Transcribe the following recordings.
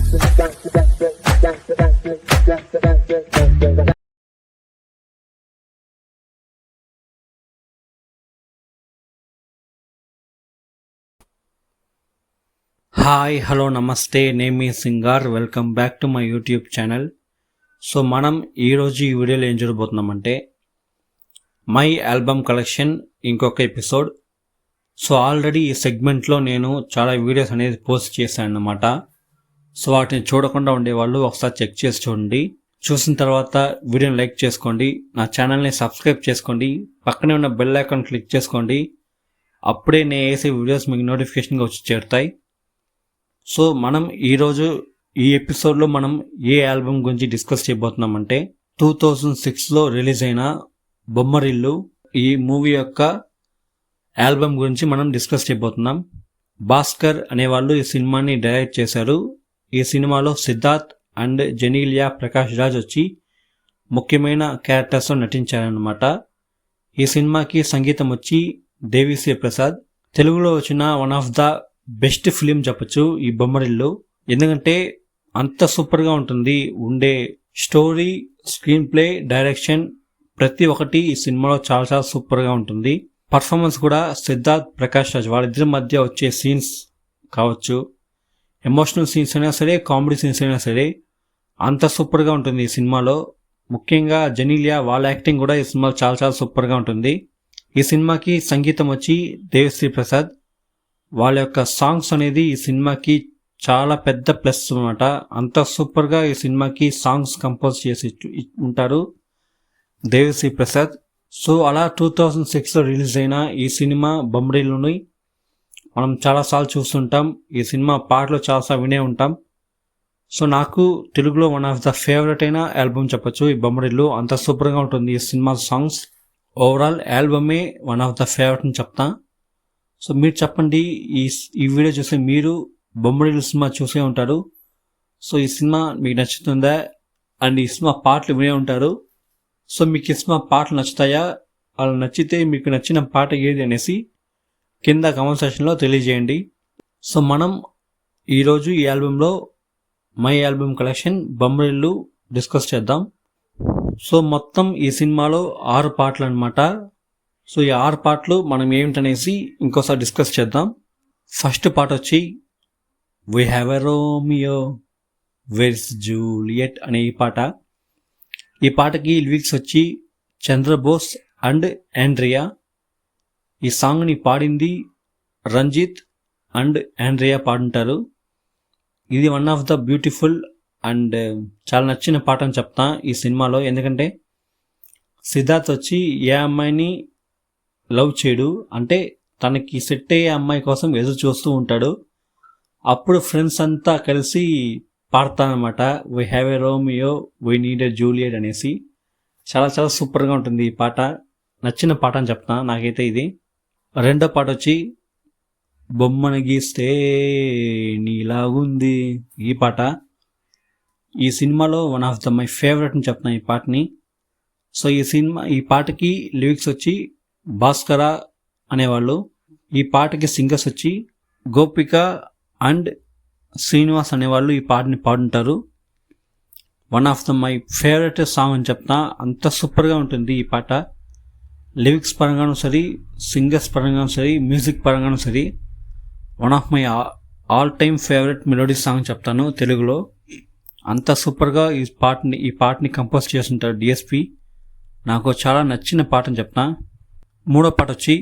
Hi hello namaste, name ఈ Singar. Welcome back to my YouTube channel. So మనం ఈరోజు ఈ వీడియోలో ఏం చూడబోతున్నామంటే మై ఆల్బమ్ కలెక్షన్ ఇంకొక ఎపిసోడ్. సో ఆల్రెడీ ఈ సెగ్మెంట్లో నేను చాలా వీడియోస్ అనేది పోస్ట్ చేశాను అన్నమాట. సో వాటిని చూడకుండా ఉండేవాళ్ళు ఒకసారి చెక్ చేసి చూడండి. చూసిన తర్వాత వీడియోని లైక్ చేసుకోండి, నా ఛానల్ని సబ్స్క్రైబ్ చేసుకోండి, పక్కనే ఉన్న బెల్ ఐకాన్ క్లిక్ చేసుకోండి. అప్పుడే నేను వేసే వీడియోస్ మీకు నోటిఫికేషన్గా వచ్చి చేరుతాయి. సో మనం ఈరోజు ఈ ఎపిసోడ్లో మనం ఏ ఆల్బమ్ గురించి డిస్కస్ చేయబోతున్నామంటే 2006లో రిలీజ్ అయిన బొమ్మరిల్లు ఈ మూవీ యొక్క ఆల్బమ్ గురించి మనం డిస్కస్ చేయబోతున్నాం. భాస్కర్ అనేవాళ్ళు ఈ సినిమాని డైరెక్ట్ చేశారు. ఈ సినిమాలో సిద్ధార్థ్ అండ్ జెనీలియా ప్రకాష్ రాజ్ వచ్చి ముఖ్యమైన క్యారెక్టర్స్లో నటించారనమాట. ఈ సినిమాకి సంగీతం వచ్చి దేవిశ్రీ ప్రసాద్. తెలుగులో వచ్చిన one of the best film చెప్పచ్చు ఈ బొమ్మరిల్లు. ఎందుకంటే అంత సూపర్గా ఉంటుంది. ఉండే స్టోరీ, స్క్రీన్ ప్లే, డైరెక్షన్ ప్రతి ఒక్కటి ఈ సినిమాలో చాలా చాలా సూపర్గా ఉంటుంది. పర్ఫార్మెన్స్ కూడా సిద్ధార్థ్ ప్రకాష్ రాజ్ వాళ్ళిద్దరి మధ్య వచ్చే సీన్స్ కావచ్చు, ఎమోషనల్ సీన్స్ అయినా సరే, కామెడీ సీన్స్ అయినా సరే అంత సూపర్గా ఉంటుంది ఈ సినిమాలో. ముఖ్యంగా జెనీలియా వాళ్ళ యాక్టింగ్ కూడా ఈ సినిమాలో చాలా చాలా సూపర్గా ఉంటుంది. ఈ సినిమాకి సంగీతం వచ్చి దేవిశ్రీ ప్రసాద్. వాళ్ళ యొక్క సాంగ్స్ అనేది ఈ సినిమాకి చాలా పెద్ద ప్లస్ అనమాట. అంత సూపర్గా ఈ సినిమాకి సాంగ్స్ కంపోజ్ చేసి ఉంటారు దేవిశ్రీ ప్రసాద్. సో అలా 2006లో రిలీజ్ అయిన ఈ సినిమా బొమ్మరిల్లుని మనం చాలాసార్లు చూస్తుంటాం. ఈ సినిమా పాటలు చాలాసార్లు వినే ఉంటాం. సో నాకు తెలుగులో వన్ ఆఫ్ ద ఫేవరెట్ అయిన ఆల్బమ్ చెప్పచ్చు ఈ బొమ్మరిల్లు. అంత సూపర్గా ఉంటుంది ఈ సినిమా సాంగ్స్. ఓవరాల్ ఆల్బమే వన్ ఆఫ్ ద ఫేవరెట్ అని చెప్తా. సో మీరు చెప్పండి, ఈ వీడియో చూసి మీరు బొమ్మరిల్లు సినిమా చూసే ఉంటారు. సో ఈ సినిమా మీకు నచ్చుతుందా? అండ్ ఈ సినిమా పాటలు వినే ఉంటారు. సో మీకు ఈ సినిమా పాటలు నచ్చుతాయా? అలా నచ్చితే మీకు నచ్చిన పాట ఏది అనేసి కింద కామెంట్ సెక్షన్లో తెలియజేయండి. సో మనం ఈరోజు ఈ ఆల్బంలో my album collection Bommarillu discuss చేద్దాం. సో మొత్తం ఈ సినిమాలో 6 పాటలు అనమాట. సో ఈ 6 పాటలు మనం ఏమిటనేసి ఇంకోసారి డిస్కస్ చేద్దాం. ఫస్ట్ పాట వచ్చి we have a Romeo verse Juliet అనే ఈ పాట. ఈ పాటకి లిరిక్స్ వచ్చి చంద్రబోస్ అండ్ ఆండ్రియా. ఈ సాంగ్ని పాడింది రంజిత్ అండ్ ఆండ్రియా పాడుంటారు. ఇది one of the beautiful and చాలా నచ్చిన పాట అని చెప్తా ఈ సినిమాలో. ఎందుకంటే సిద్ధార్థ్ వచ్చి ఏ అమ్మాయిని లవ్ చేయడు, అంటే తనకి సెట్ అయ్యే అమ్మాయి కోసం ఎదురు చూస్తూ ఉంటాడు. అప్పుడు ఫ్రెండ్స్ అంతా కలిసి పాడతానమాట we have a Romeo we need a Juliet అనేసి. చాలా చాలా సూపర్గా ఉంటుంది ఈ పాట. నచ్చిన పాట అని చెప్తా నాకైతే ఇది. రెండో పాట వచ్చి బొమ్మను గీస్తే నీలాగుంది ఈ పాట. ఈ సినిమాలో one of the my favourite అని చెప్తాను ఈ పాటని. సో ఈ పాటకి లిరిక్స్ వచ్చి భాస్కర అనేవాళ్ళు. ఈ పాటకి సింగర్స్ వచ్చి గోపిక అండ్ శ్రీనివాస్ అనేవాళ్ళు ఈ పాటని పాడుంటారు. One of the my favourite song అని చెప్తా. అంత సూపర్గా ఉంటుంది ఈ పాట. లిరిక్స్ పరంగాను సరే, సింగర్స్ పరంగాను సరే, మ్యూజిక్ పరంగాను సరే one of my all time favourite melody song చెప్తాను తెలుగులో. అంత సూపర్గా ఈ పాటని కంపోజ్ చేస్తుంటారు డిఎస్పి. నాకు చాలా నచ్చిన పాట అని చెప్తా. మూడో పాట వచ్చి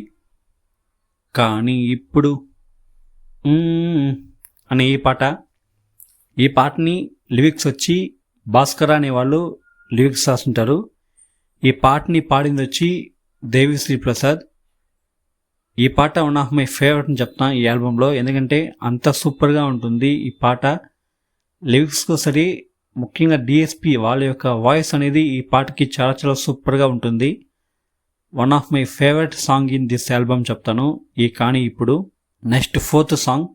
కానీ ఇప్పుడు అనే ఈ పాట. ఈ పాటని లిరిక్స్ వచ్చి భాస్కర్ అనేవాళ్ళు లిరిక్స్ రాస్తుంటారు. ఈ పాటని పాడింది వచ్చి దేవిశ్రీ ప్రసాద్. ఈ పాట వన్ ఆఫ్ మై ఫేవరెట్ అని చెప్తా ఈ ఆల్బంలో. ఎందుకంటే అంత సూపర్గా ఉంటుంది ఈ పాట. లిరిక్స్కు సరే, ముఖ్యంగా డిఎస్పి వాళ్ళ యొక్క వాయిస్ అనేది ఈ పాటకి చాలా చాలా సూపర్గా ఉంటుంది. One of my favourite song in this album చెప్తాను ఈ కానీ ఇప్పుడు. నెక్స్ట్ ఫోర్త్ సాంగ్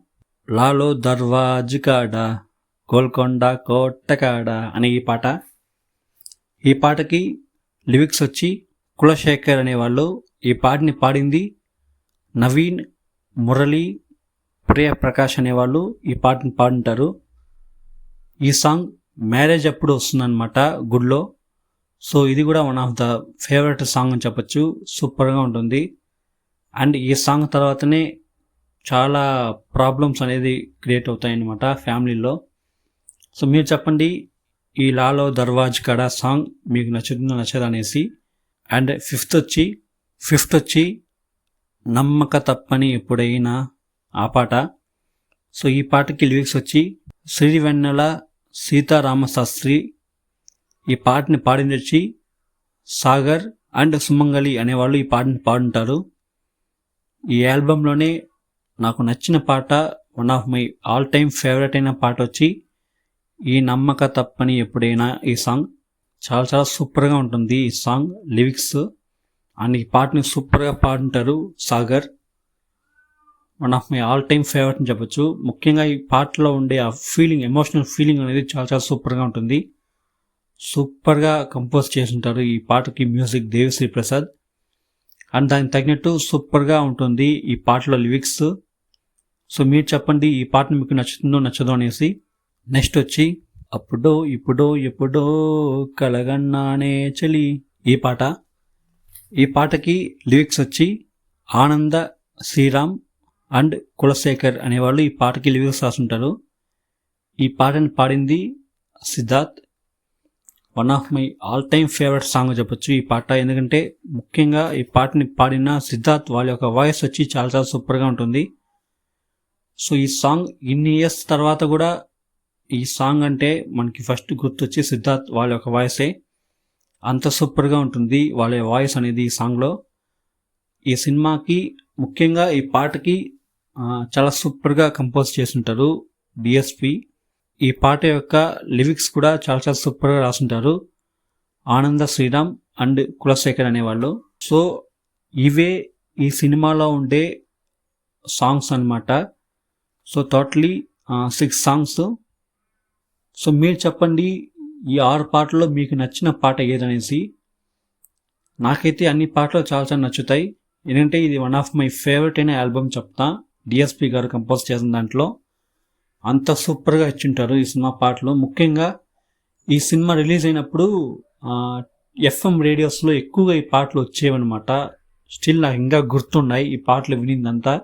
లాలో దర్వాజ్ కాడ గోల్కొండ కోటకాడ అనే ఈ పాట. ఈ పాటకి లిరిక్స్ వచ్చి కులశేఖర్ అనేవాళ్ళు. ఈ పాటని పాడింది నవీన్, మురళి, ప్రియ ప్రకాష్ అనేవాళ్ళు ఈ పాటని పాడుంటారు. ఈ సాంగ్ మ్యారేజ్ అప్పుడు వస్తుందన్నమాట గుడిలో. సో ఇది కూడా one of the favourite song అని చెప్పొచ్చు. సూపర్గా ఉంటుంది. అండ్ ఈ సాంగ్ తర్వాతనే చాలా ప్రాబ్లమ్స్ అనేది క్రియేట్ అవుతాయి అన్నమాట ఫ్యామిలీలో. సో మీరు చెప్పండి, ఈ లాలో దర్వాజ్ కడా సాంగ్ మీకు నచ్చుతుందో నచ్చదు అనేసి. అండ్ ఫిఫ్త్ వచ్చి నమ్మక తప్పని ఎప్పుడైనా ఆ పాట. సో ఈ పాటకి లిరిక్స్ వచ్చి సిరివెన్నెల సీతారామశాస్త్రి. ఈ పాటని పాడింది వచ్చి సాగర్ అండ్ సుమంగళి అనేవాళ్ళు ఈ పాటని పాడుంటారు. ఈ ఆల్బంలోనే నాకు నచ్చిన పాట, one of my all time favourite అయిన పాట వచ్చి ఈ నమ్మక తప్పని ఎప్పుడైనా. ఈ సాంగ్ చాలా చాలా సూపర్గా ఉంటుంది. ఈ సాంగ్ లిరిక్స్ అండ్ ఈ పాటని సూపర్గా పాడుంటారు Sagar. One of my all time favourite అని చెప్పొచ్చు. ముఖ్యంగా ఈ పాటలో ఉండే ఆ ఫీలింగ్, ఎమోషనల్ ఫీలింగ్ అనేది చాలా చాలా సూపర్గా ఉంటుంది. సూపర్గా కంపోజ్ చేస్తుంటారు ఈ పాటకి మ్యూజిక్ దేవిశ్రీ ప్రసాద్. అండ్ దానికి తగినట్టు సూపర్గా ఉంటుంది ఈ పాటలో లిరిక్స్. సో మీరు చెప్పండి, ఈ పాట మీకు నచ్చుతుందో నచ్చదో అనేసి. నెక్స్ట్ వచ్చి అప్పుడో ఇప్పుడో ఎప్పుడో కలగన్నానే చలి. ఈ పాటకి లిరిక్స్ వచ్చి ఆనంద శ్రీరామ్ అండ్ కులశేఖర్ అనేవాళ్ళు ఈ పాటకి లిరిక్స్ రాసుంటారు. ఈ పాటని పాడింది Siddharth. One of my all time favourite song చెప్పొచ్చు ఈ పాట. ఎందుకంటే ముఖ్యంగా ఈ పాటని పాడిన సిద్ధార్థ్ వాళ్ళ యొక్క వాయిస్ వచ్చి చాలా చాలా సూపర్గా ఉంటుంది. సో ఈ సాంగ్ ఇన్ని ఇయర్స్ తర్వాత కూడా ఈ సాంగ్ అంటే మనకి ఫస్ట్ గుర్తొచ్చి సిద్ధార్థ్ వాళ్ళ యొక్క వాయిసే. అంత సూపర్గా ఉంటుంది వాళ్ళ వాయిస్ అనేది ఈ సాంగ్లో. ఈ సినిమాకి ముఖ్యంగా ఈ పాటకి చాలా సూపర్గా కంపోజ్ చేస్తుంటారు డిఎస్పి. ఈ పాట యొక్క లిరిక్స్ కూడా చాలా చాలా సూపర్గా రాసుంటారు ఆనంద శ్రీరామ్ అండ్ కులశేఖర్ అనేవాళ్ళు. సో ఇవే ఈ సినిమాలో ఉండే సాంగ్స్ అన్నమాట. So totally 6 songs. సో మీరు చెప్పండి, ఈ 6 పాటల్లో మీకు నచ్చిన పాట ఏదనేసి. నాకైతే అన్ని పాటలు చాలా చాలా నచ్చుతాయి. ఎందుకంటే ఇది వన్ ఆఫ్ మై ఫేవరెట్ అయిన ఆల్బమ్ చెప్తా. డిఎస్పి గారు కంపోజ్ చేసిన దాంట్లో అంత సూపర్గా ఇచ్చింటారు ఈ సినిమా పాటలు. ముఖ్యంగా ఈ సినిమా రిలీజ్ అయినప్పుడు ఎఫ్ఎం రేడియోస్లో ఎక్కువగా ఈ పాటలు వచ్చేవన్నమాట. స్టిల్ నాకు ఇంకా గుర్తున్నాయి ఈ పాటలు వినిందంతా.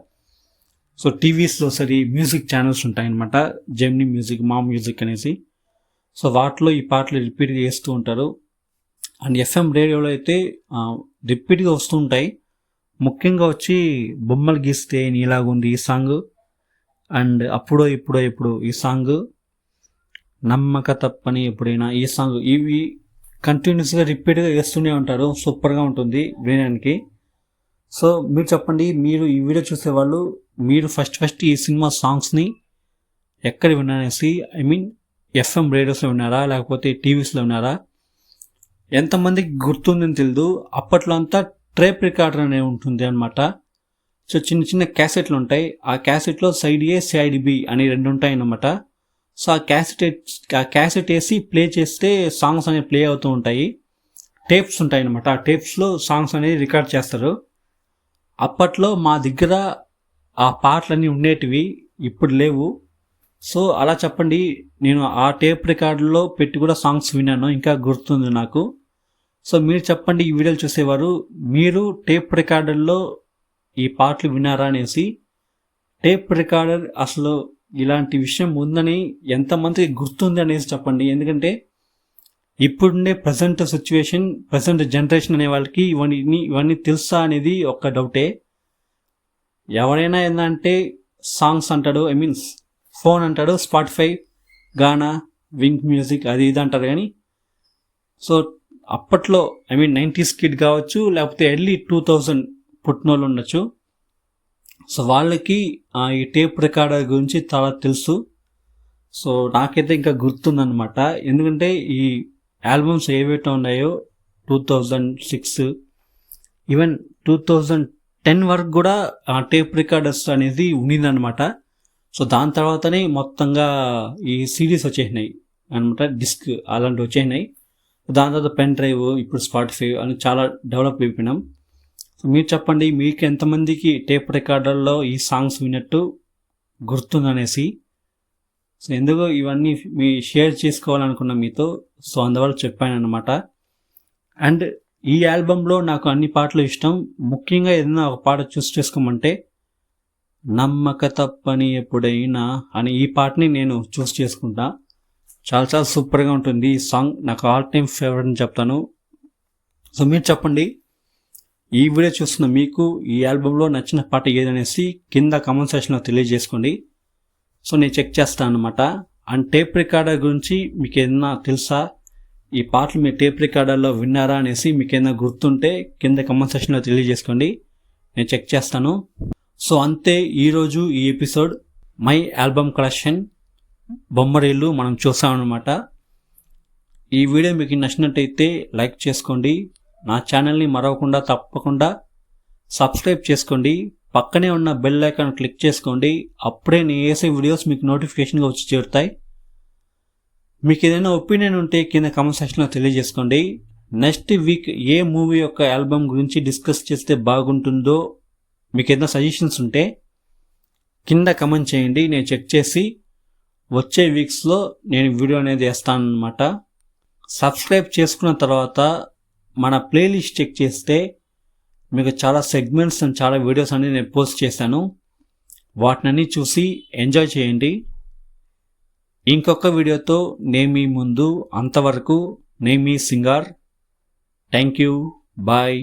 సో టీవీస్లో సరే మ్యూజిక్ ఛానల్స్ ఉంటాయన్నమాట, జెమినీ మ్యూజిక్, మా మ్యూజిక్ అనేసి. సో వాటిలో ఈ పాటలు రిపీట్గా వేస్తూ ఉంటారు. అండ్ ఎఫ్ఎం రేడియోలో అయితే రిపీట్గా వస్తూ ఉంటాయి. ముఖ్యంగా వచ్చి బొమ్మలు గీస్తే నీలాగుంది ఈ సాంగ్, అండ్ అప్పుడో ఇప్పుడో ఎప్పుడు ఈ సాంగ్, నమ్మక తప్పని ఎప్పుడైనా ఈ సాంగ్, ఇవి కంటిన్యూస్గా రిపీట్గా వేస్తూనే ఉంటారు. సూపర్గా ఉంటుంది వినడానికి. సో మీరు చెప్పండి, మీరు ఈ వీడియో చూసేవాళ్ళు మీరు ఫస్ట్ ఈ సినిమా సాంగ్స్ని ఎక్కడ విన్నారనేసి. ఐ మీన్ ఎఫ్ఎం రేడియోస్లో విన్నారా లేకపోతే టీవీస్లో విన్నారా? ఎంతమందికి గుర్తుందని తెలియదు. అప్పట్లో అంతా టేప్ రికార్డర్ అనేది ఉంటుంది అనమాట. సో చిన్న చిన్న క్యాసెట్లు ఉంటాయి. ఆ క్యాసెట్లో సైడ్ ఏ సైడ్ బి అని 2 ఉంటాయి అన్నమాట. సో ఆ క్యాసెట్ వేసి ప్లే చేస్తే సాంగ్స్ అనేవి ప్లే అవుతూ ఉంటాయి. టేప్స్ ఉంటాయి అన్నమాట. ఆ టేప్స్లో సాంగ్స్ అనేది రికార్డ్ చేస్తారు. అప్పట్లో మా దగ్గర ఆ పాటలన్నీ ఉండేటివి, ఇప్పుడు లేవు. సో అలా చెప్పండి, నేను ఆ టేప్ రికార్డులో పెట్టి కూడా సాంగ్స్ విన్నాను, ఇంకా గుర్తుంది నాకు. సో మీరు చెప్పండి, ఈ వీడియోలు చూసేవారు మీరు టేప్ రికార్డర్లో ఈ పాటలు వినారా అనేసి. టేప్ రికార్డర్ అసలు ఇలాంటి విషయం ఉందని ఎంతమందికి గుర్తుంది అనేసి చెప్పండి. ఎందుకంటే ఇప్పుడుండే ప్రజెంట్ సిచ్యువేషన్, ప్రజెంట్ జనరేషన్ అనే వాళ్ళకి ఇవన్నీ తెలుసా అనేది ఒక డౌటే. ఎవరైనా ఏంటంటే సాంగ్స్ అంటాడు, ఐ మీన్స్ ఫోన్ అంటాడు, స్పాటిఫై, గానా, వింక్ మ్యూజిక్ అది ఇది అంటారు. కానీ సో అప్పట్లో ఐ మీన్ 90s కిడ్ కావచ్చు, లేకపోతే ఎర్లీ 2000 పుట్టినోళ్ళు ఉండొచ్చు. సో వాళ్ళకి ఈ టేప్ రికార్డర్ గురించి చాలా తెలుసు. సో నాకైతే ఇంకా గుర్తుందనమాట. ఎందుకంటే ఈ ఆల్బమ్స్ ఏవైతే ఉన్నాయో 2006 ఈవెన్ 2010 వరకు కూడా ఆ టేప్ రికార్డర్స్ అనేది ఉన్నిందనమాట. సో దాని తర్వాతనే మొత్తంగా ఈ సిరీస్ వచ్చేసినాయి అనమాట, డిస్క్ అలాంటివి వచ్చేసినాయి. దాని తర్వాత పెన్ డ్రైవ్, ఇప్పుడు స్పాటిఫై అని చాలా డెవలప్ అయిపోయినాం. సో మీరు చెప్పండి, మీకు ఎంతమందికి టేప్ రికార్డర్లో ఈ సాంగ్స్ విన్నట్టు గుర్తుందనేసి. సో ఎందుకు ఇవన్నీ మీ షేర్ చేసుకోవాలనుకున్నా మీతో, సో అందువల్ల చెప్పాను అనమాట. అండ్ ఈ ఆల్బంలో నాకు అన్ని పాటలు ఇష్టం. ముఖ్యంగా ఏదైనా ఒక పాట చూస్ చేసుకోమంటే నమ్మక తప్పని ఎప్పుడైనా అని ఈ పాటని నేను చూస్ చేసుకుంటా. చాలా చాలా సూపర్గా ఉంటుంది ఈ సాంగ్. నాకు ఆల్ టైమ్ ఫేవరెట్ అని చెప్తాను. సో మీరు చెప్పండి, ఈ వీడియో చూస్తున్న మీకు ఈ ఆల్బంలో నచ్చిన పాట ఏదనేసి కింద కామెంట్ సెక్షన్లో తెలియజేసుకోండి. సో నేను చెక్ చేస్తాను అనమాట. అండ్ టేప్ రికార్డర్ గురించి మీకు ఏదైనా తెలుసా, ఈ పాటలు మీరు టేప్ రికార్డర్లో విన్నారా అనేసి మీకు ఏదైనా గుర్తుంటే కింద కామెంట్ సెక్షన్లో తెలియజేసుకోండి, నేను చెక్ చేస్తాను. సో అంతే ఈరోజు ఈ ఎపిసోడ్ మై ఆల్బమ్ కలెక్షన్ బొమ్మరీలు మనం చూసామన్నమాట. ఈ వీడియో మీకు నచ్చినట్టయితే లైక్ చేసుకోండి, నా ఛానల్ని మరవకుండా తప్పకుండా సబ్స్క్రైబ్ చేసుకోండి, పక్కనే ఉన్న బెల్ ఐకాన్ క్లిక్ చేసుకోండి. అప్పుడే నేను వేసే వీడియోస్ మీకు నోటిఫికేషన్గా వచ్చి చేరుతాయి. మీకు ఏదైనా ఒపీనియన్ ఉంటే కింద కామెంట్ సెక్షన్లో తెలియజేసుకోండి. నెక్స్ట్ వీక్ ఏ మూవీ యొక్క ఆల్బమ్ గురించి డిస్కస్ చేస్తే బాగుంటుందో మీకు ఏదైనా సజెషన్స్ ఉంటే కింద కమెంట్ చేయండి, నేను చెక్ చేసి వచ్చే వీక్స్లో నేను వీడియో అనేది వేస్తాను అనమాట. సబ్స్క్రైబ్ చేసుకున్న తర్వాత మన ప్లేలిస్ట్ చెక్ చేస్తే మీకు చాలా సెగ్మెంట్స్ అండ్ చాలా వీడియోస్ అనేది నేను పోస్ట్ చేశాను. వాటిని చూసి ఎంజాయ్ చేయండి. ఇంకొక వీడియోతో నేను మీ ముందు, అంతవరకు నేను మీ సింగార్. Thank you, bye.